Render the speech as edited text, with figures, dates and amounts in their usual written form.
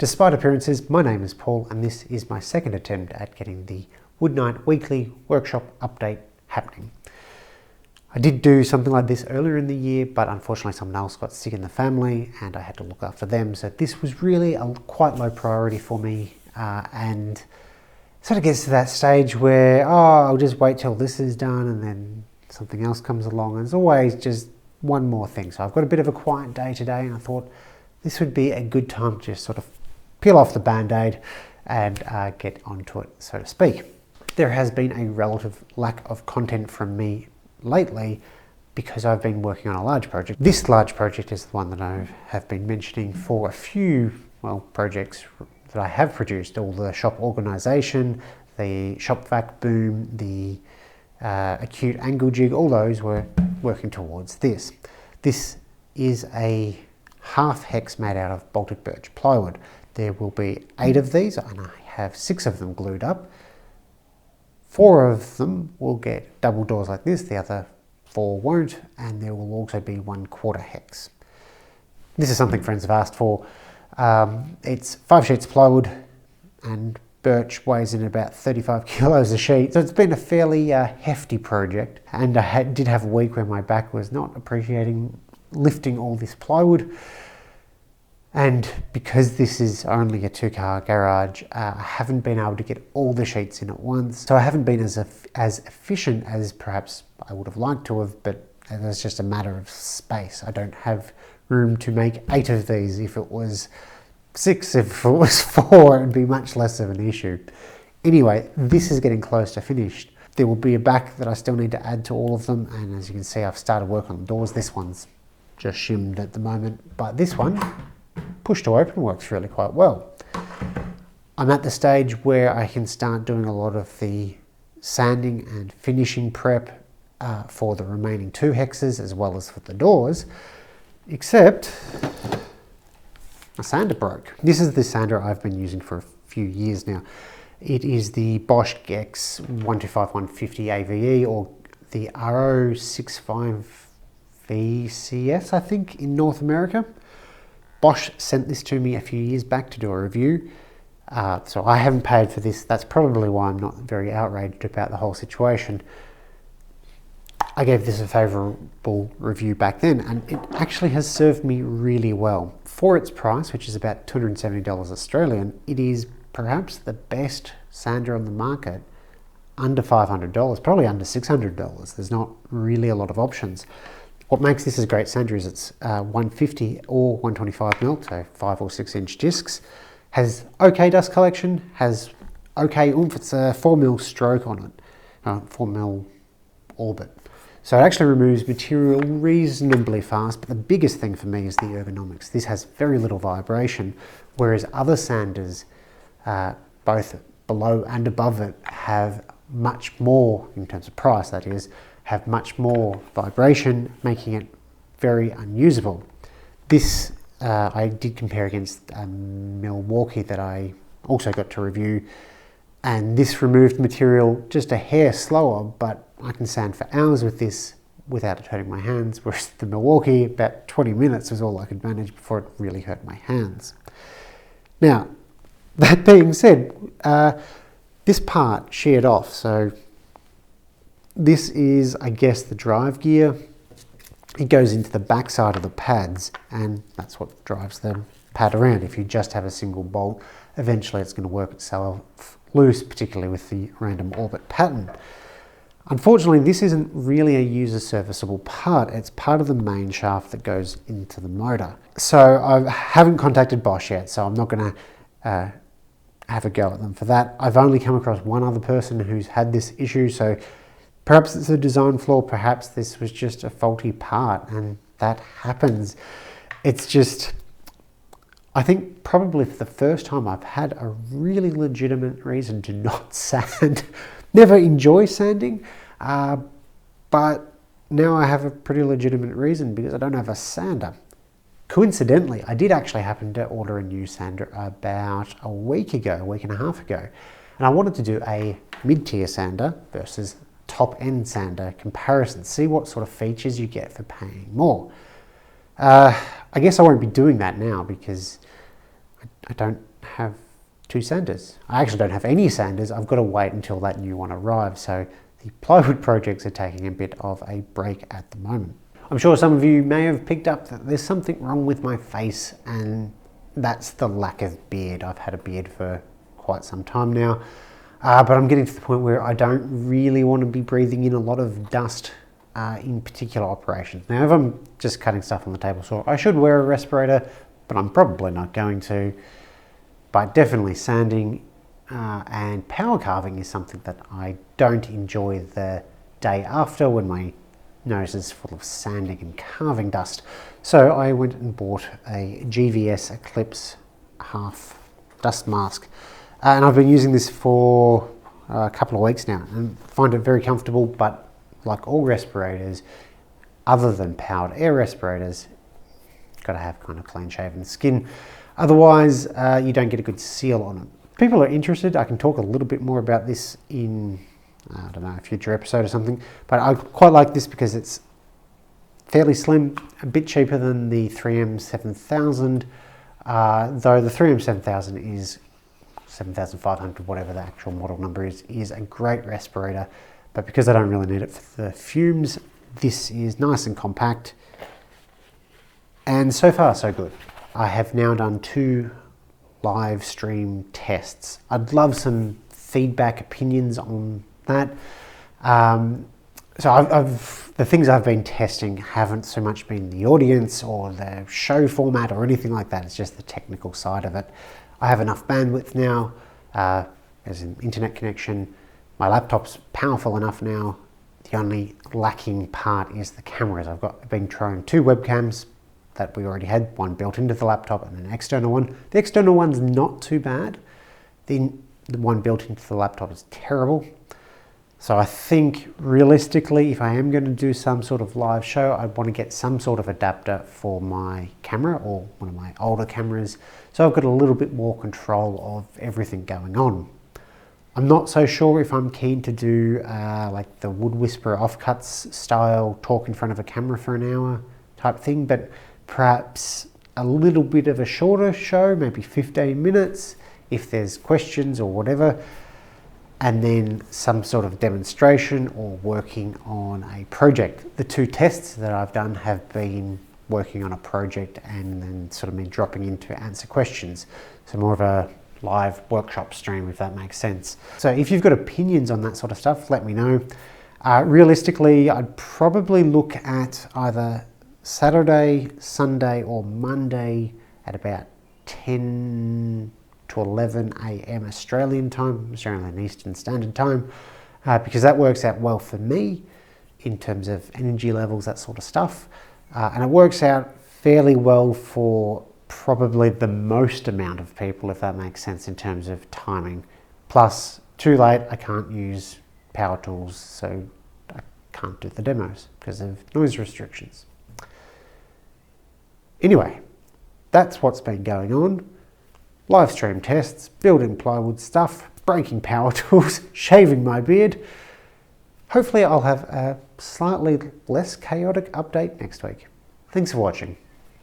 Despite appearances, my name is Paul and this is my second attempt at getting the Wood Night weekly workshop update happening. I did do something like this earlier in the year, but unfortunately someone else got sick in the family and I had to look after them, so this was really a quite low priority for me, and sort of gets to that stage where, I'll just wait till this is done and then something else comes along, and it's always just one more thing. So I've got a bit of a quiet day today and I thought this would be a good time to just sort of peel off the band-aid and get onto it, so to speak. There has been a relative lack of content from me lately because I've been working on a large project. This large project is the one that I have been mentioning for a few, projects that I have produced. All the shop organisation, the shop vac boom, the acute angle jig, all those were working towards this. This is a half hex made out of bolted birch plywood. There will be 8 of these and I have 6 of them glued up. 4 of them will get double doors like this, the other 4 won't, and there will also be 1/4 hex. This is something friends have asked for. It's 5 sheets of plywood and birch weighs in about 35 kilos a sheet, so it's been a fairly hefty project, and I did have a week where my back was not appreciating lifting all this plywood. And because this is only a 2-car garage, I haven't been able to get all the sheets in at once. So I haven't been as efficient as perhaps I would have liked to have, but it's just a matter of space. I don't have room to make 8 of these. If it was 6, if it was 4, it would be much less of an issue. Anyway, this is getting close to finished. There will be a back that I still need to add to all of them. And as you can see, I've started work on the doors. This one's just shimmed at the moment, but this one, push to open, works really quite well. I'm at the stage where I can start doing a lot of the sanding and finishing prep for the remaining 2 hexes as well as for the doors, except my sander broke. This is the sander I've been using for a few years now. It is the Bosch Gex 125150 AVE, or the RO65 VCS, I think, in North America. Bosch sent this to me a few years back to do a review, so I haven't paid for this. That's probably why I'm not very outraged about the whole situation. I gave this a favourable review back then, and it actually has served me really well. For its price, which is about $270 Australian, it is perhaps the best sander on the market under $500, probably under $600. There's not really a lot of options. What makes this a great sander is it's 150 or 125mm, so 5 or 6 inch discs. Has okay dust collection, has okay oomph. It's a 4mm stroke on it, 4mm orbit. So it actually removes material reasonably fast, but the biggest thing for me is the ergonomics. This has very little vibration, whereas other sanders, both below and above it, have much more, in terms of price that is, have much more vibration, making it very unusable. This I did compare against Milwaukee that I also got to review, and this removed material just a hair slower, but I can sand for hours with this without it hurting my hands, whereas the Milwaukee, about 20 minutes was all I could manage before it really hurt my hands. Now, that being said, this part sheared off, so this is, I guess, the drive gear. It goes into the back side of the pads, and that's what drives the pad around. If you just have a single bolt, eventually it's going to work itself loose, particularly with the random orbit pattern. Unfortunately, this isn't really a user serviceable part. It's part of the main shaft that goes into the motor. So I haven't contacted Bosch yet, so I'm not going to have a go at them for that. I've only come across one other person who's had this issue, so perhaps it's a design flaw, perhaps this was just a faulty part, and that happens. It's just, I think probably for the first time I've had a really legitimate reason to not sand. Never enjoy sanding, but now I have a pretty legitimate reason because I don't have a sander. Coincidentally, I did actually happen to order a new sander about a week and a half ago, and I wanted to do a mid-tier sander versus top-end sander comparison, see what sort of features you get for paying more. I guess I won't be doing that now because I don't have 2 sanders. I actually don't have any sanders. I've got to wait until that new one arrives. So the plywood projects are taking a bit of a break at the moment. I'm sure some of you may have picked up that there's something wrong with my face, and that's the lack of beard. I've had a beard for quite some time now, but I'm getting to the point where I don't really want to be breathing in a lot of dust in particular operations. Now, if I'm just cutting stuff on the table saw, I should wear a respirator, but I'm probably not going to. But definitely sanding and power carving is something that I don't enjoy the day after when my nose is full of sanding and carving dust. So I went and bought a GVS Eclipse half dust mask, and I've been using this for a couple of weeks now and find it very comfortable. But like all respirators, other than powered air respirators, got to have kind of clean shaven skin, otherwise you don't get a good seal on it. If people are interested, I can talk a little bit more about this in I don't know, a future episode or something, but I quite like this because it's fairly slim, a bit cheaper than the 3M 7000, though the 3M 7000 is 7500, whatever the actual model number is a great respirator, but because I don't really need it for the fumes, this is nice and compact, and so far so good. I have now done 2 live stream tests. I'd love some feedback, opinions on that. So the things I've been testing haven't so much been the audience or the show format or anything like that. It's just the technical side of it. I have enough bandwidth now, as an internet connection. My laptop's powerful enough now. The only lacking part is the cameras. I've been trying 2 webcams that we already had, one built into the laptop and an external one. The external one's not too bad. The one built into the laptop is terrible. So I think realistically, if I am going to do some sort of live show, I want to get some sort of adapter for my camera or one of my older cameras, so I've got a little bit more control of everything going on. I'm not so sure if I'm keen to do like the Wood Whisperer offcuts style, talk in front of a camera for an hour type thing, but perhaps a little bit of a shorter show, maybe 15 minutes, if there's questions or whatever, and then some sort of demonstration or working on a project. The 2 tests that I've done have been working on a project and then sort of been dropping in to answer questions. So more of a live workshop stream, if that makes sense. So if you've got opinions on that sort of stuff, let me know. Realistically, I'd probably look at either Saturday, Sunday or Monday at about 10 to 11 a.m. Australian time, Australian Eastern Standard Time, because that works out well for me in terms of energy levels, that sort of stuff. And it works out fairly well for probably the most amount of people, if that makes sense in terms of timing. Plus, too late, I can't use power tools, so I can't do the demos because of noise restrictions. Anyway, that's what's been going on. Live stream tests, building plywood stuff, breaking power tools, shaving my beard. Hopefully I'll have a slightly less chaotic update next week. Thanks for watching.